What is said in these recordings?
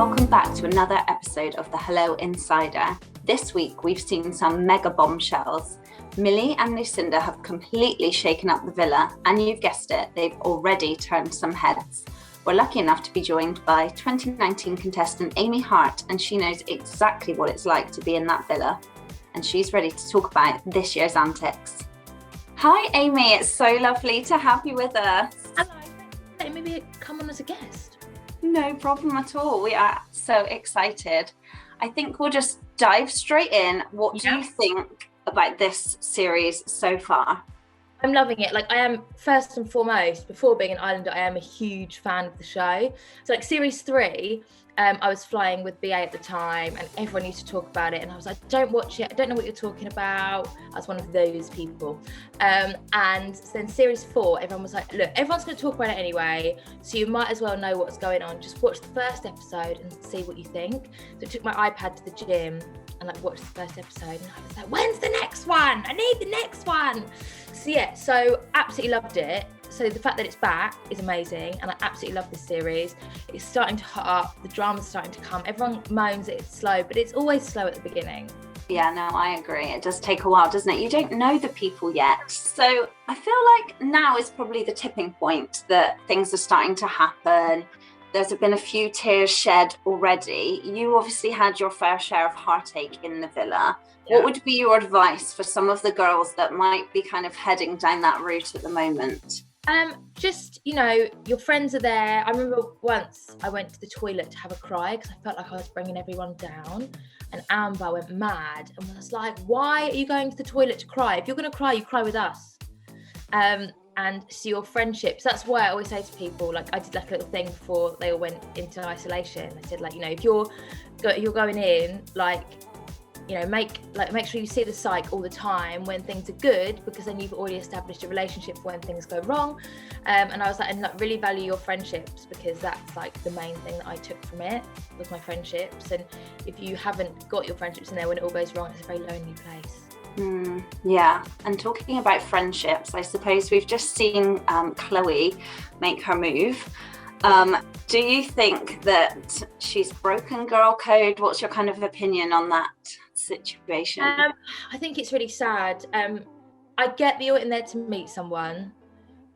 welcome back to another episode of the Hello Insider. This week we've seen some mega bombshells. Millie and Lucinda have completely shaken up the villa, and you've guessed it, they've already turned some heads. We're lucky enough to be joined by 2019 contestant Amy Hart, and she knows exactly what it's like to be in that villa, and she's ready to talk about this year's antics. Hi Amy, it's so lovely to have you with us. Hello, thanks for letting me come on as a guest. No problem at all. We are so excited. I think we'll just dive straight in. What do you think about this series so far? I'm loving it. Like, I am, first and foremost, before being an Islander, I am a huge fan of the show. So like series 3, I was flying with BA at the time and everyone used to talk about it and I was like, don't watch it, I don't know what you're talking about. I was one of those people. And then series 4, everyone was like, look, everyone's going to talk about it anyway, so you might as well know what's going on. Just watch the first episode and see what you think. So I took my iPad to the gym and like watched the first episode and I was like, when's the next one? I need the next one. So yeah, so absolutely loved it. So the fact that it's back is amazing and I absolutely love this series. It's starting to hot up, the drama's starting to come. Everyone moans that it's slow, but it's always slow at the beginning. Yeah, no, I agree. It does take a while, doesn't it? You don't know the people yet. So I feel like now is probably the tipping point that things are starting to happen. There's been a few tears shed already. You obviously had your fair share of heartache in the villa. Yeah. What would be your advice for some of the girls that might be kind of heading down that route at the moment? Just, you know, your friends are there. I remember once I went to the toilet to have a cry because I felt like I was bringing everyone down, and Amber went mad and was like, why are you going to the toilet to cry? If you're going to cry, you cry with us. And so your friendships, that's why I always say to people, like I did like a little thing before they all went into isolation. I said, like, you know, if you're going in, like, you know, make sure you see the psych all the time when things are good, because then you've already established a relationship for when things go wrong. And I was like, and like really value your friendships, because that's like the main thing that I took from it was my friendships. And if you haven't got your friendships in there when it all goes wrong, it's a very lonely place. Yeah, and talking about friendships, I suppose we've just seen Chloe make her move. Do you think that she's broken girl code? What's your kind of opinion on that situation? I think it's really sad. I get that you're in there to meet someone,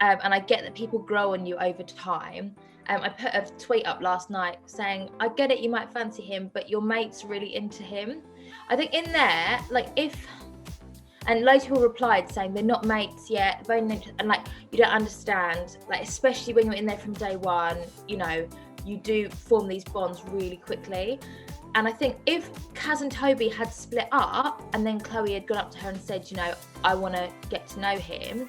and I get that people grow on you over time. I put a tweet up last night saying, I get it, you might fancy him, but your mate's really into him. I think in there, like and loads of people replied saying they're not mates yet, and like, you don't understand, like, especially when you're in there from day one, you know, you do form these bonds really quickly. And I think if Kaz and Toby had split up and then Chloe had gone up to her and said, you know, I want to get to know him,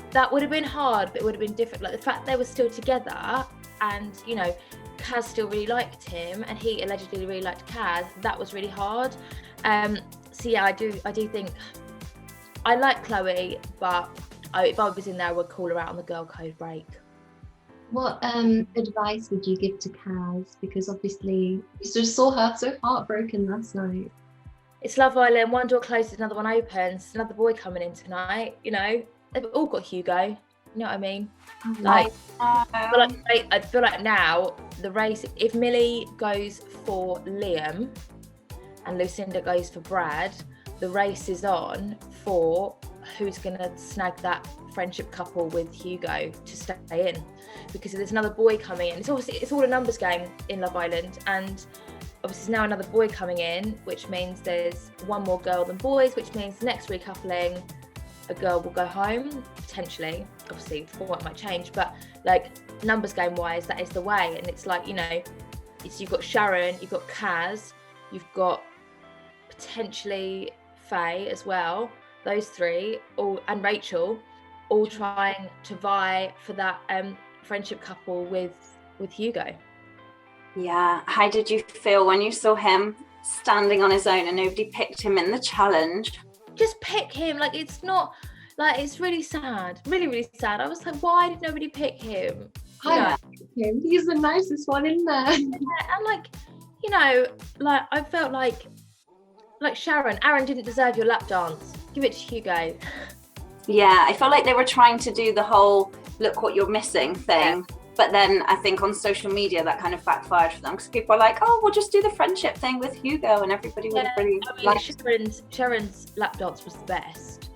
that would have been hard, but it would have been different. Like the fact they were still together and, you know, Kaz still really liked him and he allegedly really liked Kaz, that was really hard. So yeah, I do think I like Chloe, but if I was in there, I would call her out on the girl code break. What advice would you give to Kaz? Because obviously you just saw her so heartbroken last night. It's Love Island, one door closes, another one opens, another boy coming in tonight, you know. They've all got Hugo, you know what I mean? I feel like now, the race, if Millie goes for Liam and Lucinda goes for Brad, the race is on for who's going to snag that friendship couple with Hugo to stay in, because there's another boy coming in. It's all a numbers game in Love Island, and obviously there's now another boy coming in, which means there's one more girl than boys, which means the next recoupling, a girl will go home potentially. Obviously the format might change, but like numbers game wise, that is the way. And it's like, you know, you've got Sharon, you've got Kaz, you've got potentially Faye as well, those three, and Rachel, all trying to vie for that friendship couple with Hugo. Yeah, how did you feel when you saw him standing on his own and nobody picked him in the challenge? Just pick him, like, it's not, like, it's really sad, really, really sad. I was like, why did nobody pick him? I picked him, he's the nicest one in there. Yeah, and like, you know, like, I felt like Sharon, Aaron didn't deserve your lap dance. Give it to Hugo. Yeah, I felt like they were trying to do the whole look what you're missing thing. But then I think on social media that kind of backfired for them, because people are like, oh, we'll just do the friendship thing with Hugo, and everybody would have really liked. Sharon's lap dance was the best.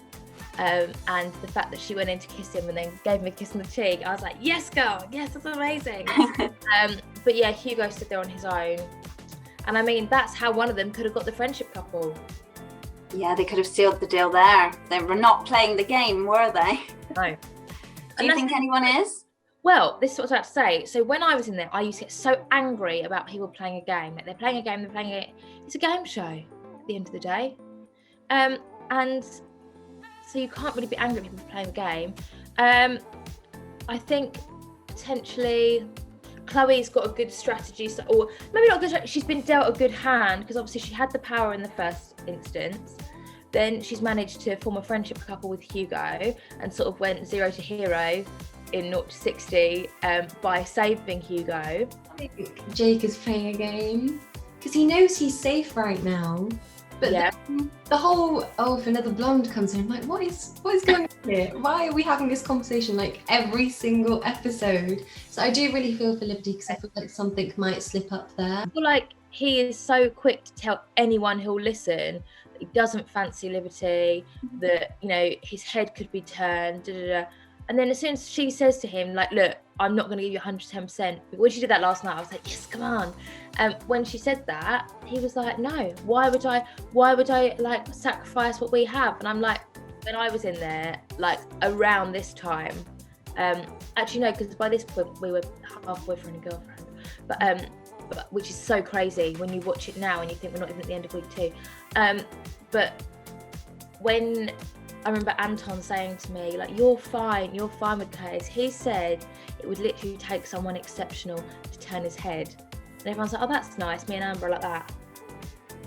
And the fact that she went in to kiss him and then gave him a kiss on the cheek, I was like, yes, girl, yes, that's amazing. But yeah, Hugo stood there on his own. And I mean, that's how one of them could have got the friendship couple. Yeah, they could have sealed the deal there. They were not playing the game, were they? No. Do you think anyone is? Well, this is what I was about to say. So when I was in there, I used to get so angry about people playing a game. Like, they're playing a game, it's a game show at the end of the day. And so you can't really be angry at people playing a game. I think potentially Chloe's got a good strategy, or maybe not a good strategy, she's been dealt a good hand, because obviously she had the power in the first instance. Then she's managed to form a friendship couple with Hugo and sort of went 0 to hero in 0 to 60 by saving Hugo. I think Jake is playing a game because he knows he's safe right now. But yeah, the whole, if another blonde comes in, I'm like, what is going on here? Why are we having this conversation like every single episode? So I do really feel for Liberty, because I feel like something might slip up there. I feel like he is so quick to tell anyone who'll listen that he doesn't fancy Liberty, that, you know, his head could be turned, And then as soon as she says to him, like, look, I'm not going to give you 110%. When she did that last night, I was like, yes, come on. When she said that, he was like, no, why would I like sacrifice what we have? And I'm like, when I was in there, like around this time, actually no, because by this point we were half boyfriend and girlfriend, but which is so crazy when you watch it now and you think we're not even at the end of week 2. But when I remember Anton saying to me, like, you're fine with Kaz. He said it would literally take someone exceptional to turn his head. And everyone's like, oh, that's nice. Me and Amber are like that.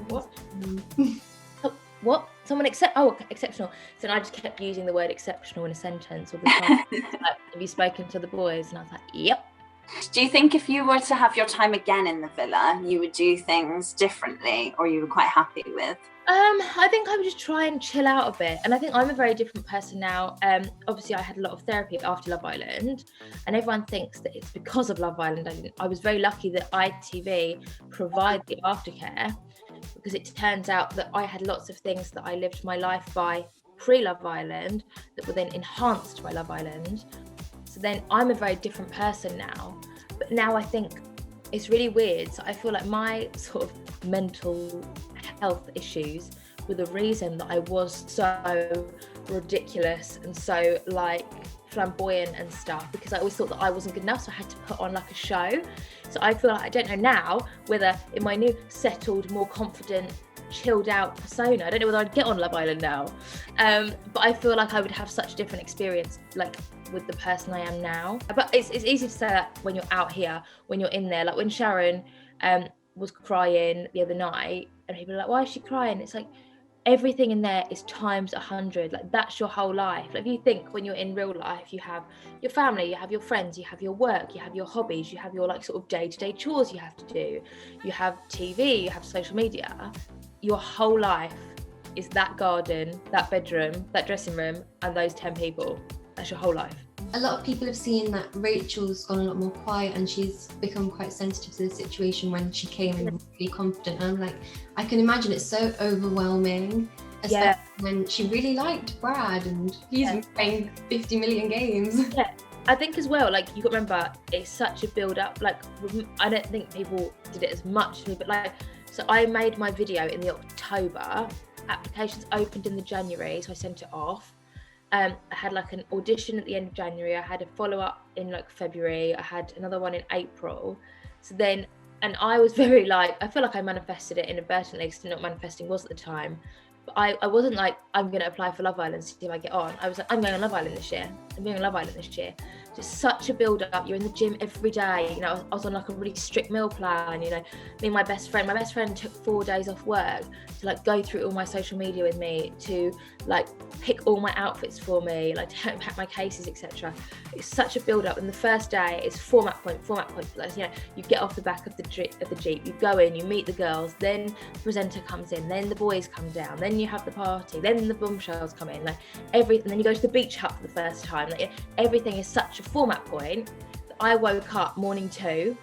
What? What? Someone exceptional. So then I just kept using the word exceptional in a sentence all the time. Like, have you spoken to the boys? And I was like, yep. Do you think if you were to have your time again in the villa, you would do things differently, or you were quite happy with? I think I would just try and chill out a bit. And I think I'm a very different person now. Obviously, I had a lot of therapy after Love Island, and everyone thinks that it's because of Love Island. I was very lucky that ITV provide the aftercare, because it turns out that I had lots of things that I lived my life by pre-Love Island that were then enhanced by Love Island. So then I'm a very different person now. But now I think it's really weird. So I feel like my sort of mental health issues were the reason that I was so ridiculous and so like flamboyant and stuff, because I always thought that I wasn't good enough, so I had to put on like a show. So I feel like I don't know now whether in my new settled, more confident, chilled out persona, I don't know whether I'd get on Love Island now. But I feel like I would have such a different experience like with the person I am now. But it's easy to say that when you're out here, when you're in there. Like when Sharon was crying the other night and people are like, why is she crying? It's like everything in there is times 100. Like that's your whole life. Like if you think when you're in real life, you have your family, you have your friends, you have your work, you have your hobbies, you have your like sort of day-to-day chores you have to do, you have TV, you have social media. Your whole life is that garden, that bedroom, that dressing room, and those 10 people. That's your whole life. A lot of people have seen that Rachel's gone a lot more quiet and she's become quite sensitive to the situation when she came in really confident. And I'm like, I can imagine it's so overwhelming, especially when she really liked Brad and he's been playing 50 million games. Yeah, I think as well, like you got to remember, it's such a build up. Like I don't think people did it as much to me, but like, so I made my video in the October, applications opened in the January, so I sent it off. I had like an audition at the end of January, I had a follow-up in like February, I had another one in April. So then, and I was very like, I feel like I manifested it inadvertently because not manifesting was at the time. But I wasn't like, I'm going to apply for Love Island to see if I get on. I was like, I'm going on Love Island this year. I'm going on Love Island this year. Just such a build up. You're in the gym every day. You know, I was on like a really strict meal plan. You know, me and my best friend took 4 days off work to like go through all my social media with me, to like pick all my outfits for me, like to pack my cases, etc. It's such a build up. And the first day is format point. Like, you know, you get off the back of the Jeep, you go in, you meet the girls, then the presenter comes in, then the boys come down, then you have the party, then the bombshells come in, like everything. Then you go to the beach hut for the first time. Like everything is such a format point that I woke up morning 2.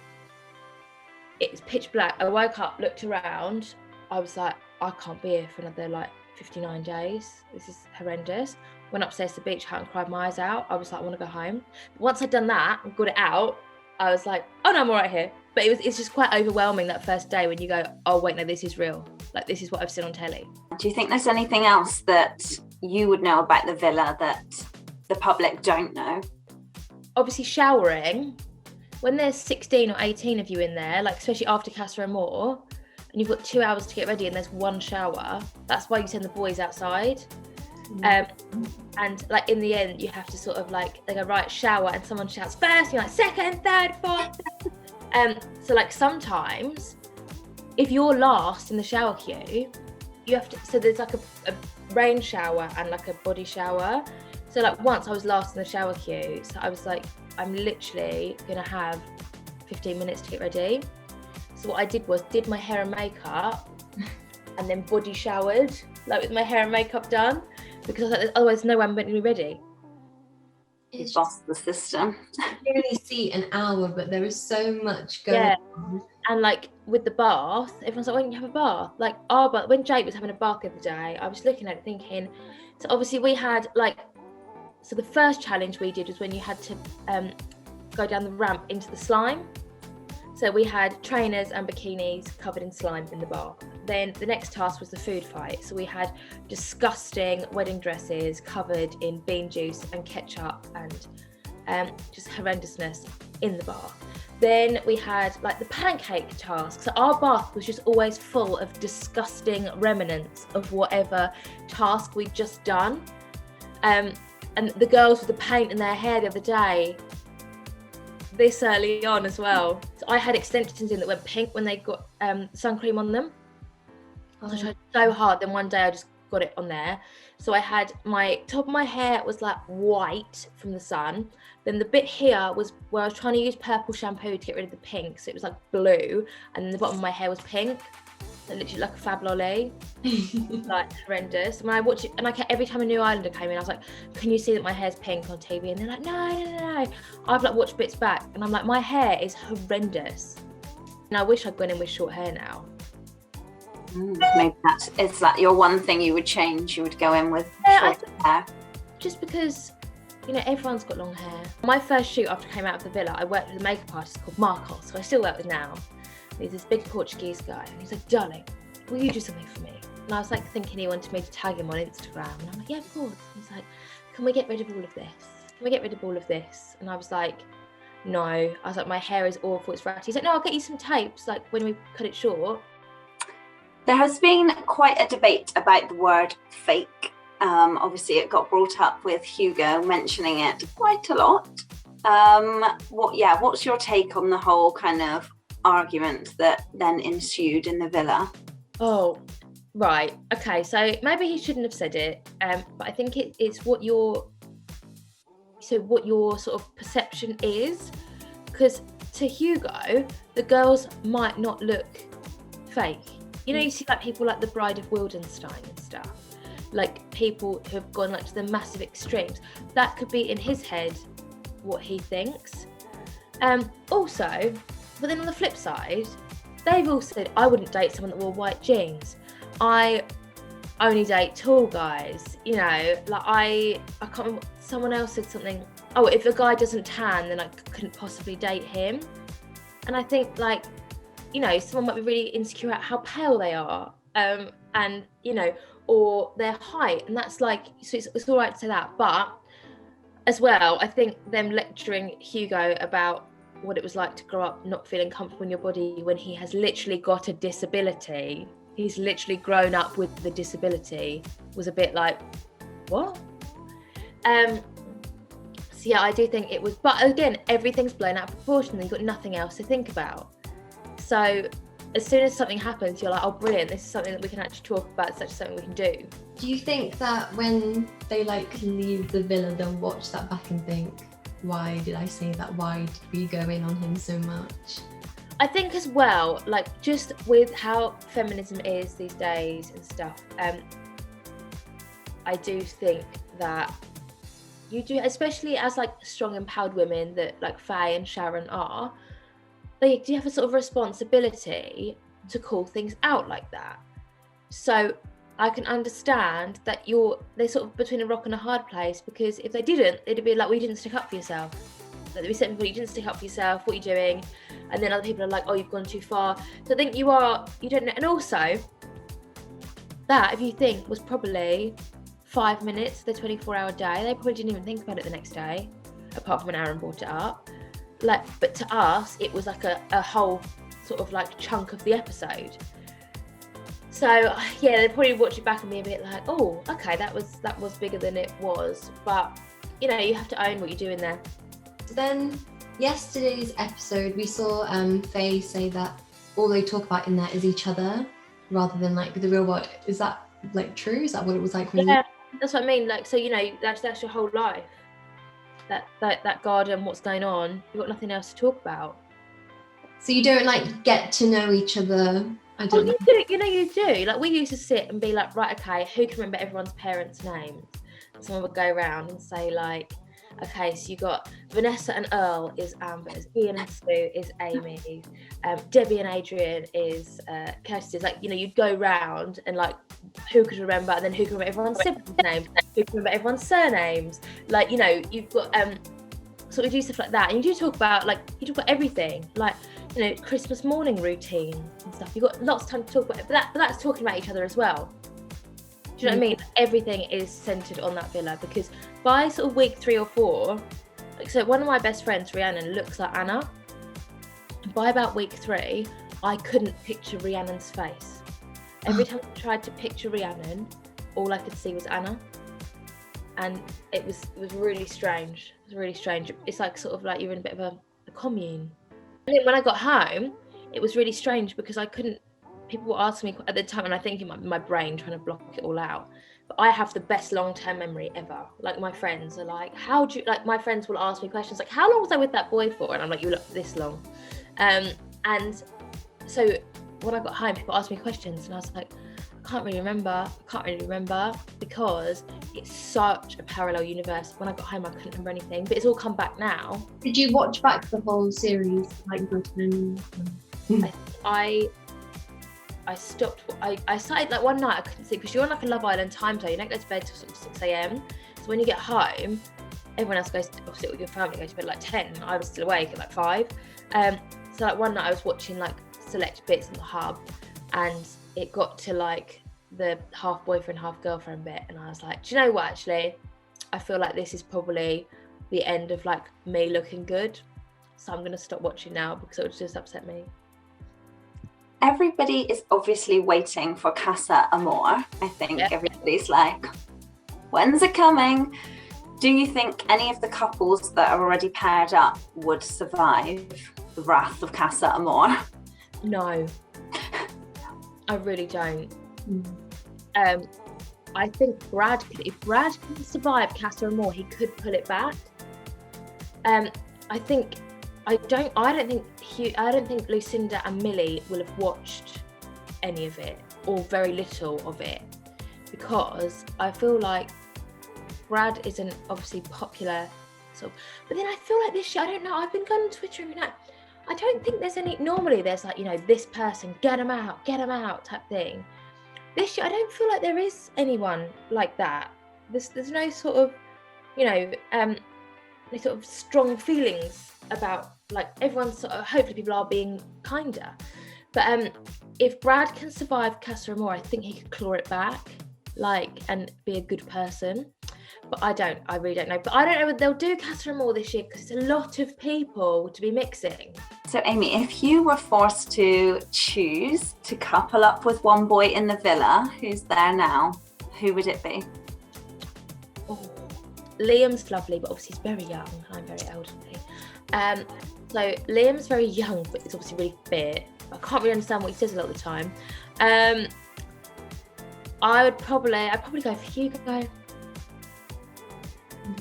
It's pitch black. I woke up, looked around. I was like, I can't be here for another like 59 days. This is horrendous. Went upstairs to the beach and cried my eyes out. I was like, I want to go home. But once I'd done that and got it out, I was like, oh no, I'm all right here. But it's just quite overwhelming that first day when you go, oh wait, no, this is real. Like, this is what I've seen on telly. Do you think there's anything else that you would know about the villa that the public don't know? Obviously showering. When there's 16 or 18 of you in there, like especially after Casa Amor, and you've got 2 hours to get ready and there's one shower, that's why you send the boys outside. And like in the end, you have to sort of like, they go, right, shower, and someone shouts first, you're like second, third, fourth. So like sometimes, if you're last in the shower queue, you have to, so there's like a rain shower and like a body shower. So like once I was last in the shower queue, so I was like, I'm literally gonna have 15 minutes to get ready. So what I did was did my hair and makeup and then body showered, like with my hair and makeup done, because I was like, otherwise no one went to be ready. You bossed the system. You only see an hour, but there is so much going on. And like with the bath, everyone's like, why don't you have a bath? Like our bath, when Jake was having a bath the other day, I was looking at it thinking, so obviously we had like, so the first challenge we did was when you had to go down the ramp into the slime. So we had trainers and bikinis covered in slime in the bath. Then the next task was the food fight. So we had disgusting wedding dresses covered in bean juice and ketchup and just horrendousness in the bath. Then we had like the pancake task. So our bath was just always full of disgusting remnants of whatever task we'd just done. And the girls with the paint in their hair the other day, this early on as well. So I had extensions in that went pink when they got sun cream on them. I tried so hard, then one day I just got it on there. So I had my top of my hair was like white from the sun. Then the bit here was where I was trying to use purple shampoo to get rid of the pink. So it was like blue. And then the bottom of my hair was pink. So literally like a fab lolly. Like horrendous. And when I watched it, and I kept, every time a new islander came in, I was like, can you see that my hair's pink on TV? And they're like, no. I've like watched bits back and I'm like, my hair is horrendous. And I wish I'd gone in with short hair now. Maybe it's like your one thing you would change. You would go in with short hair. Just because, you know, everyone's got long hair. My first shoot after I came out of the villa, I worked with a makeup artist called Marcos, who I still work with now. He's this big Portuguese guy, and he's like, darling, will you do something for me? And I was like thinking he wanted me to tag him on Instagram, and I'm like, yeah, of course. And he's like, can we get rid of all of this? Can we get rid of all of this? And I was like, no. I was like, my hair is awful, it's ratty. He's like, no, I'll get you some tapes, like when we cut it short. There has been quite a debate about the word fake. Obviously, it got brought up with Hugo mentioning it quite a lot. What's your take on the whole kind of argument that then ensued in the villa? Oh, right. Okay, so maybe he shouldn't have said it, but I think it's what your sort of perception is. Because to Hugo, the girls might not look fake. You know, you see like people like the Bride of Wildenstein and stuff, like people who have gone like to the massive extremes. That could be in his head what he thinks. Also, but then on the flip side, they've all said, I wouldn't date someone that wore white jeans. I only date tall guys. You know, like I can't remember, someone else said something, oh, if a guy doesn't tan, then I couldn't possibly date him. And I think like, you know, someone might be really insecure at how pale they are, and, you know, or their height. And that's like, so it's all right to say that. But as well, I think them lecturing Hugo about what it was like to grow up not feeling comfortable in your body when he has literally got a disability, he's literally grown up with the disability, was a bit like, what? So yeah, I do think it was, but again, everything's blown out of proportion and you've got nothing else to think about. So as soon as something happens, you're like, oh, brilliant, this is something that we can actually talk about, it's something we can do. Do you think that when they like leave the villa, they'll watch that back and think, why did I say that? Why did we go in on him so much? I think as well, like just with how feminism is these days and stuff, I do think that You do, especially as like strong, empowered women that like Faye and Sharon are. They do have a sort of responsibility to call things out like that. So I can understand that they're sort of between a rock and a hard place, because if they didn't, it'd be like, well, you didn't stick up for yourself. Like, they'd be saying, well, you didn't stick up for yourself, what are you doing? And then other people are like, oh, you've gone too far. So I think you don't know. And also, that, if you think, was probably 5 minutes, the 24-hour day. They probably didn't even think about it the next day, apart from when Aaron brought it up. Like, but to us, it was like a whole sort of like chunk of the episode. So yeah, they probably watch it back and be a bit like, oh, okay, that was bigger than it was. But you know, you have to own what you're doing there. Then yesterday's episode, we saw Faye say that all they talk about in there is each other, rather than like the real world. Is that like true? Is that what it was like when that's what I mean. Like, so you know, that's your whole life. That garden, what's going on, you've got nothing else to talk about. So you don't like get to know each other. I don't know. You do. Like, we used to sit and be like, right, okay, who can remember everyone's parents' names? And someone would go around and say like, okay, so you got Vanessa and Earl is Amber's, Ian and Sue is Amy's, Debbie and Adrian is Kirsty's. Like, you know, you'd go round and like, who could remember, and then who could remember everyone's siblings' names, who could remember everyone's surnames. Like, you know, you've got so we do stuff like that, and you do talk about like, you talk about everything, like, you know, Christmas morning routine and stuff. You've got lots of time to talk about it, but that's talking about each other as well. Do you know what I mean? Everything is centered on that villa, because by sort of week 3 or 4, like, so one of my best friends, Rhiannon, looks like Anna. And by about week 3, I couldn't picture Rhiannon's face. Every time I tried to picture Rhiannon, all I could see was Anna. And it was really strange. It was really strange. It's like sort of like you're in a bit of a commune. And then when I got home, it was really strange because I couldn't. People were asking me at the time, and I think in my brain trying to block it all out. But I have the best long-term memory ever. Like, my friends are like, my friends will ask me questions like, how long was I with that boy for? And I'm like, you look this long. And so when I got home, people asked me questions, and I was like, I can't really remember because it's such a parallel universe. When I got home, I couldn't remember anything, but it's all come back now. Did you watch back the whole series, like Britain? I stopped. I started like one night. I couldn't sleep because you're on like a Love Island time zone. You don't go to bed till sort of 6 a.m. So when you get home, everyone else goes to sit with your family, goes to bed at like 10. I was still awake at like 5. So like one night I was watching like select bits in the hub, and it got to like the half boyfriend, half girlfriend bit, and I was like, do you know what? Actually, I feel like this is probably the end of like me looking good. So I'm gonna stop watching now because it would just upset me. Everybody is obviously waiting for Casa Amor. I think everybody's like, when's it coming? Do you think any of the couples that are already paired up would survive the wrath of Casa Amor? No, I really don't. I think if Brad can survive Casa Amor, he could pull it back. I don't think Lucinda and Millie will have watched any of it, or very little of it, because I feel like Brad isn't obviously popular, but then I feel like this year, I don't know, I've been going on Twitter and I don't think there's any. Normally there's like, you know, this person, get them out type thing. This year I don't feel like there is anyone like that. There's no sort of, you know, no sort of strong feelings about, like, everyone's sort of, hopefully people are being kinder. But if Brad can survive Casa Amor, I think he could claw it back, like, and be a good person. But I really don't know. But I don't know whether they'll do Casa Amor this year, because it's a lot of people to be mixing. So Amy, if you were forced to choose to couple up with one boy in the villa who's there now, who would it be? Oh, Liam's lovely, but obviously he's very young. I'm very elderly. So Liam's very young, but he's obviously really fit. I can't really understand what he says a lot of the time. I'd probably go for Hugo.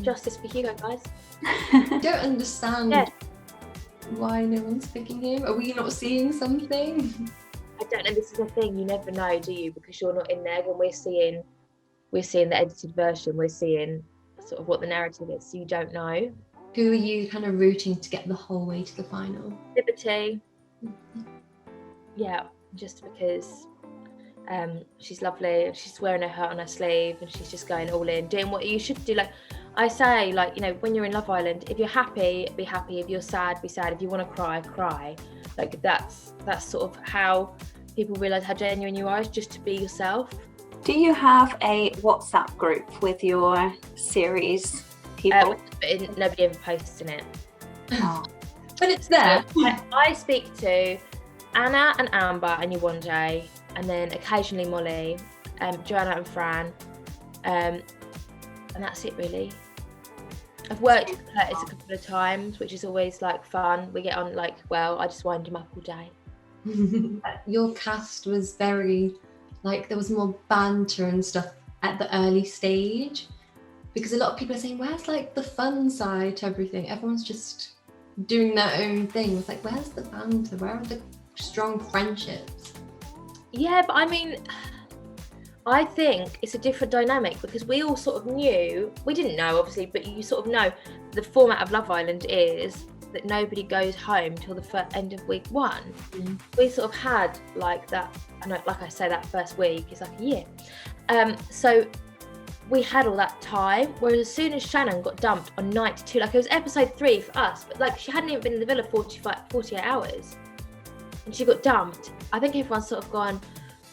Justice for Hugo, guys. I don't understand why no one's picking him. Are we not seeing something? I don't know. This is the thing. You never know, do you? Because you're not in there. When we're seeing the edited version, we're seeing sort of what the narrative is, so you don't know. Who are you kind of rooting to get the whole way to the final? Liberty. Yeah, just because she's lovely, she's wearing her heart on her sleeve, and she's just going all in, doing what you should do. Like I say, like, you know, when you're in Love Island, if you're happy, be happy. If you're sad, be sad. If you want to cry, cry. Like that's sort of how people realise how genuine you are, is just to be yourself. Do you have a WhatsApp group with your series people? But nobody ever posts in it. Oh. But it's there. I speak to Anna and Amber and Yewande, and then occasionally Molly, Joanna and Fran, and that's it really. I've worked with Curtis a couple of times, which is always like fun. We get on like, well, I just wind him up all day. Your cast was very, like, there was more banter and stuff at the early stage, because a lot of people are saying, where's like the fun side to everything? Everyone's just doing their own thing. It's like, where's the banter? Where are the strong friendships? Yeah, but I mean, I think it's a different dynamic, because we all sort of knew, we didn't know obviously, but you sort of know the format of Love Island is that nobody goes home till the end of week 1. We sort of had like that, I know, like I say, that first week is like a year. So we had all that time, whereas as soon as Shannon got dumped on night 2, like it was episode 3 for us, but like she hadn't even been in the villa 48 hours and she got dumped. I think everyone's sort of gone,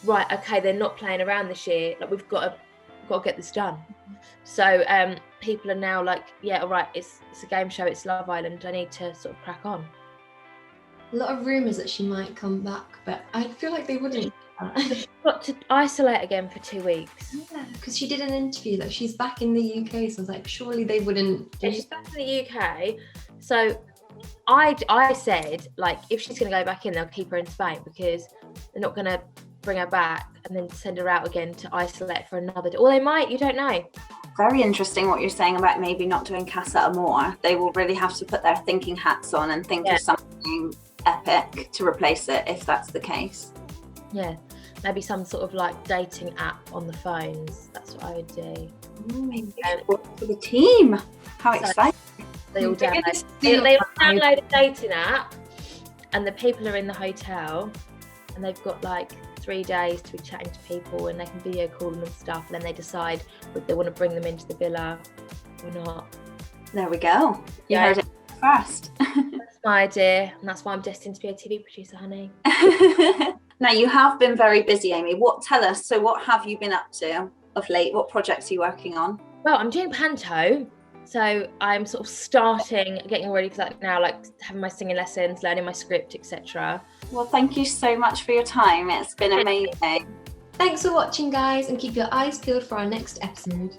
right, okay, they're not playing around this year, like we've got to get this done. So people are now like, yeah, all right, it's a game show, it's Love Island, I need to sort of crack on. A lot of rumours that she might come back, but I feel like they wouldn't. She's got to isolate again for 2 weeks. Yeah, because she did an interview that she's back in the UK, so I was like, surely they wouldn't. Yeah, she's back in the UK, so I said, like, if she's going to go back in, they'll keep her in Spain, because they're not going to bring her back and then send her out again to isolate for another day. Or they might, you don't know. Very interesting what you're saying about maybe not doing Casa Amor. They will really have to put their thinking hats on and think of something epic to replace it, if that's the case. Yeah, maybe some sort of like dating app on the phones. That's what I would do. Maybe for the team. How exciting. They all download a dating app, and the people are in the hotel, and they've got like 3 days to be chatting to people, and they can video call them and stuff, and then they decide whether they want to bring them into the villa or not. There we go. You heard it first. That's my idea, and that's why I'm destined to be a TV producer, honey. Now, you have been very busy, Amy. Tell us, so what have you been up to of late? What projects are you working on? Well, I'm doing Panto, so I'm sort of getting ready for that now, like having my singing lessons, learning my script, etc. Well, thank you so much for your time. It's been amazing. Thanks for watching, guys, and keep your eyes peeled for our next episode.